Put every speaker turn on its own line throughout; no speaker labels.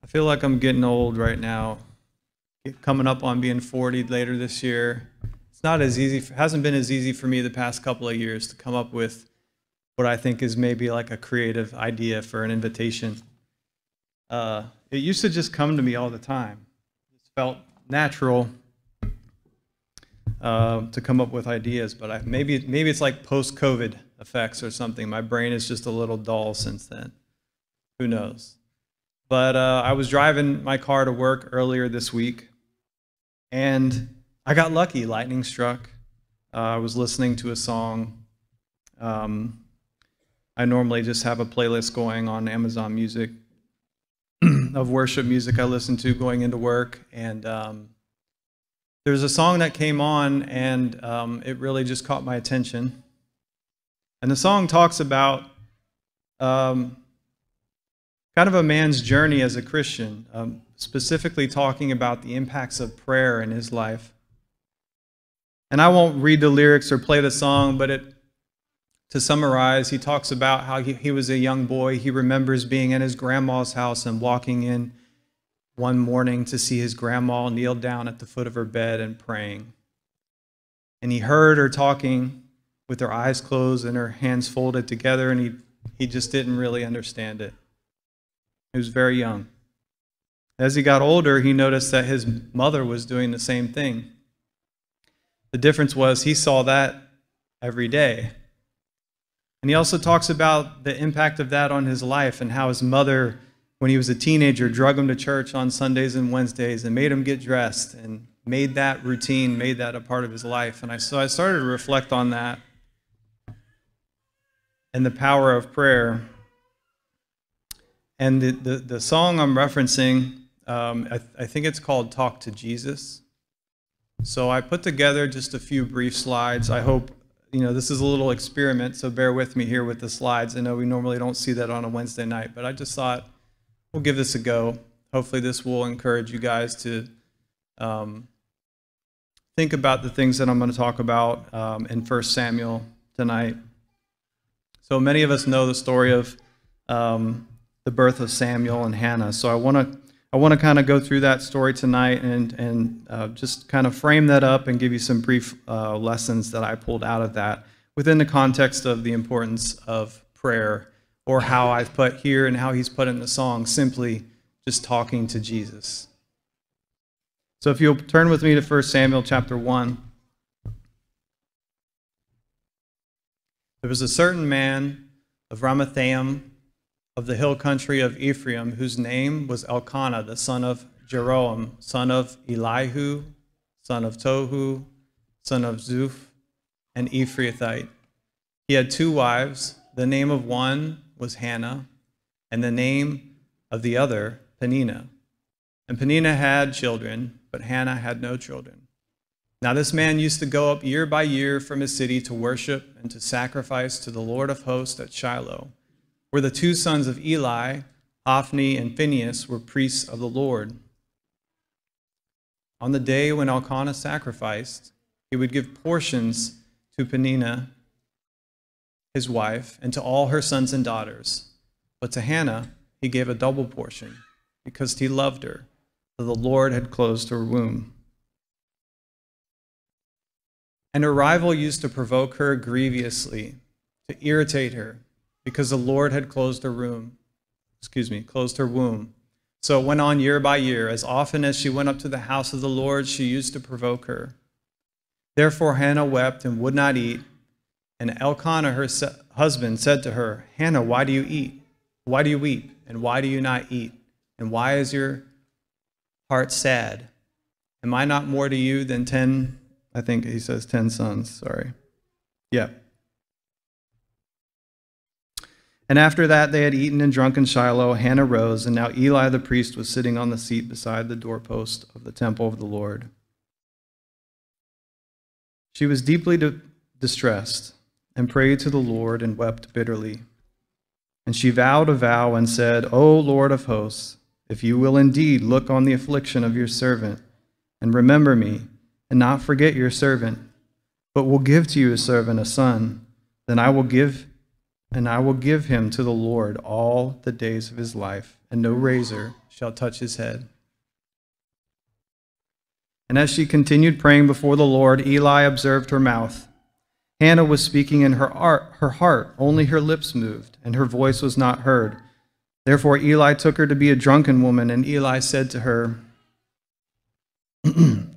I feel like I'm getting old right now. Coming up on being 40 later this year. It's not as easy, hasn't been as easy for me the past couple of years to come up with what I think is maybe like a creative idea for an invitation. It used to just come to me all the time. It felt natural to come up with ideas, but maybe it's like post-COVID effects or something. My brain is just a little dull since then. Who knows? But I was driving my car to work earlier this week, and I got lucky. Lightning struck. I was listening to a song. I normally just have a playlist going on Amazon Music of worship music I listen to going into work, and there's a song that came on, and it really just caught my attention. And the song talks about kind of a man's journey as a Christian, specifically talking about the impacts of prayer in his life. And I won't read the lyrics or play the song, but to summarize, he talks about how he was a young boy. He remembers being in his grandma's house and walking in one morning to see his grandma kneel down at the foot of her bed and praying. And he heard her talking with her eyes closed and her hands folded together, and he just didn't really understand it. He was very young. As he got older, he noticed that his mother was doing the same thing. The difference was he saw that every day. And he also talks about the impact of that on his life and how his mother, when he was a teenager, drug him to church on Sundays and Wednesdays and made him get dressed and made that routine, made that a part of his life. And so I started to reflect on that and the power of prayer. And the song I'm referencing, I think it's called Talk to Jesus. So I put together just a few brief slides. I hope, this is a little experiment, so bear with me here with the slides. I know we normally don't see that on a Wednesday night, but I just thought we'll give this a go. Hopefully this will encourage you guys to think about the things that I'm going to talk about in 1 Samuel tonight. So many of us know the story of the birth of Samuel and Hannah. So I want to kind of go through that story tonight and just kind of frame that up and give you some brief lessons that I pulled out of that within the context of the importance of prayer, or how I've put here and how he's put in the song, simply just talking to Jesus. So if you'll turn with me to 1 Samuel chapter 1. There was a certain man of Ramathaim, of the hill country of Ephraim, whose name was Elkanah, the son of Jeroham, son of Elihu, son of Tohu, son of Zuph, an Ephrathite. He had 2 wives. The name of one was Hannah, and the name of the other Peninnah. And Peninnah had children, but Hannah had no children. Now this man used to go up year by year from his city to worship and to sacrifice to the Lord of hosts at Shiloh, where the 2 sons of Eli, Hophni and Phinehas, were priests of the Lord. On the day when Elkanah sacrificed, he would give portions to Peninnah, his wife, and to all her sons and daughters. But to Hannah he gave a double portion, because he loved her, for the Lord had closed her womb. And her rival used to provoke her grievously, to irritate her, because the Lord had closed her womb. So it went on year by year. As often as she went up to the house of the Lord, she used to provoke her. Therefore Hannah wept and would not eat. And Elkanah, her husband, said to her, Hannah, why do you eat? Why do you weep? And why do you not eat? And why is your heart sad? Am I not more to you than 10, I think he says 10 sons, sorry. Yeah. And after that they had eaten and drunk in Shiloh, Hannah rose, and now Eli the priest was sitting on the seat beside the doorpost of the temple of the Lord. She was deeply distressed and prayed to the Lord and wept bitterly. And she vowed a vow and said, O Lord of hosts, if you will indeed look on the affliction of your servant and remember me and not forget your servant, but will give to your servant a son, then I will give him to the Lord all the days of his life, and no razor shall touch his head." And as she continued praying before the Lord, Eli observed her mouth. Hannah was speaking in her heart, only her lips moved, and her voice was not heard. Therefore Eli took her to be a drunken woman, and Eli said to her,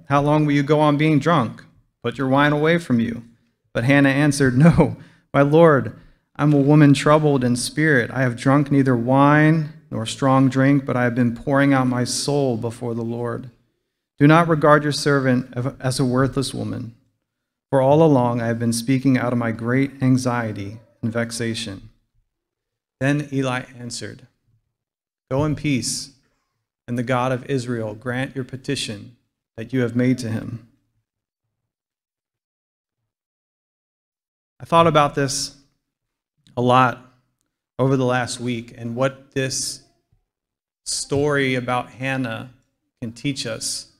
"How long will you go on being drunk? Put your wine away from you." But Hannah answered, "No, my Lord, I'm a woman troubled in spirit. I have drunk neither wine nor strong drink, but I have been pouring out my soul before the Lord. Do not regard your servant as a worthless woman, for all along I have been speaking out of my great anxiety and vexation." Then Eli answered, "Go in peace, and the God of Israel grant your petition that you have made to him." I thought about this a lot over the last week and what this story about Hannah can teach us.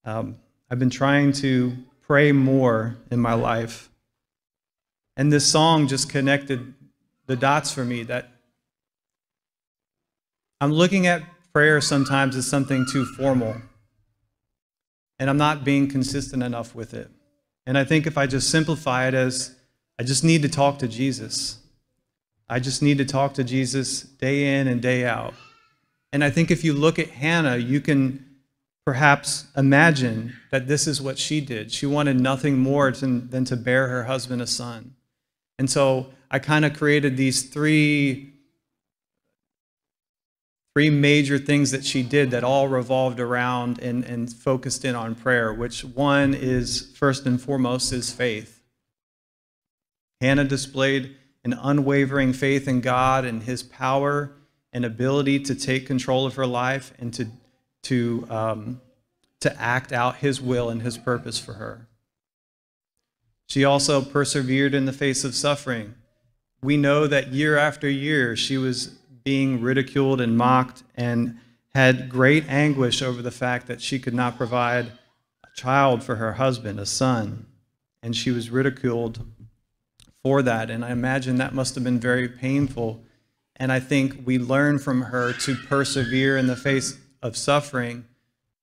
I've been trying to pray more in my life, and this song just connected the dots for me that I'm looking at prayer sometimes as something too formal, and I'm not being consistent enough with it. And I think if I just simplify it as, I just need to talk to Jesus. I just need to talk to Jesus day in and day out. And I think if you look at Hannah, you can perhaps imagine that this is what she did. She wanted nothing more than to bear her husband a son. And so I kind of created these three major things that she did that all revolved around and focused in on prayer, which one is, first and foremost, is faith. Hannah displayed an unwavering faith in God and his power and ability to take control of her life and to act out his will and his purpose for her. She also persevered in the face of suffering. We know that year after year she was being ridiculed and mocked and had great anguish over the fact that she could not provide a child for her husband, a son. And she was ridiculed for that. And I imagine that must have been very painful. And I think we learn from her to persevere in the face of suffering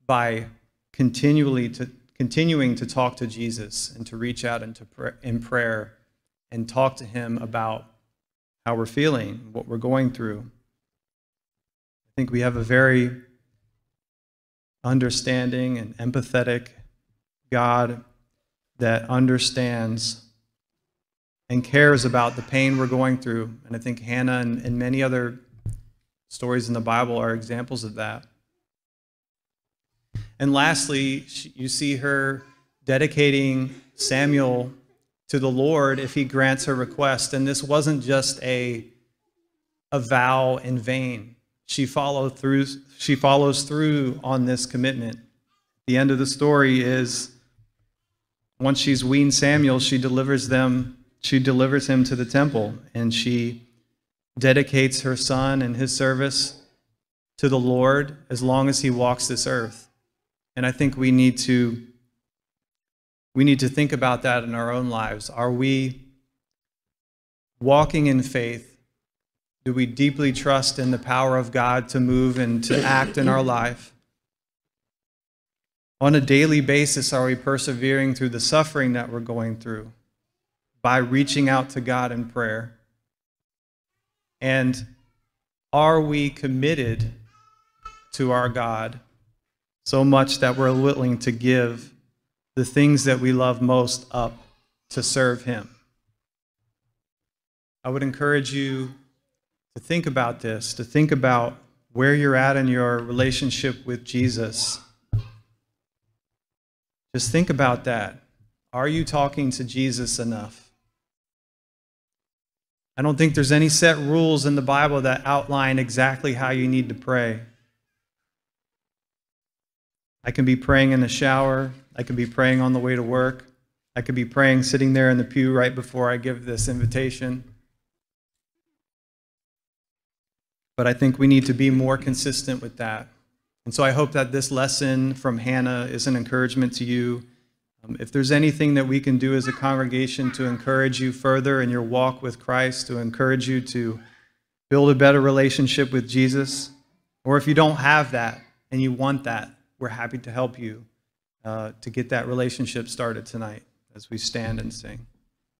by continuing to talk to Jesus and to reach out in prayer and talk to him about how we're feeling, what we're going through. I think we have a very understanding and empathetic God that understands and cares about the pain we're going through. And I think Hannah and many other stories in the Bible are examples of that. And lastly, you see her dedicating Samuel to the Lord if he grants her request. And this wasn't just a vow in vain. She follows through on this commitment. The end of the story is, once she's weaned Samuel, she delivers him to the temple, and she dedicates her son and his service to the Lord as long as he walks this earth. And I think we need to think about that in our own lives. Are we walking in faith? Do we deeply trust in the power of God to move and to act in our life? On a daily basis, are we persevering through the suffering that we're going through by reaching out to God in prayer? And are we committed to our God so much that we're willing to give the things that we love most up to serve him? I would encourage you to think about this, to think about where you're at in your relationship with Jesus. Just think about that. Are you talking to Jesus enough? I don't think there's any set rules in the Bible that outline exactly how you need to pray. I can be praying in the shower. I can be praying on the way to work. I could be praying sitting there in the pew right before I give this invitation. But I think we need to be more consistent with that. And so I hope that this lesson from Hannah is an encouragement to you. If there's anything that we can do as a congregation to encourage you further in your walk with Christ, to encourage you to build a better relationship with Jesus, Or if you don't have that and you want that, we're happy to help you to get that relationship started tonight as we stand and sing.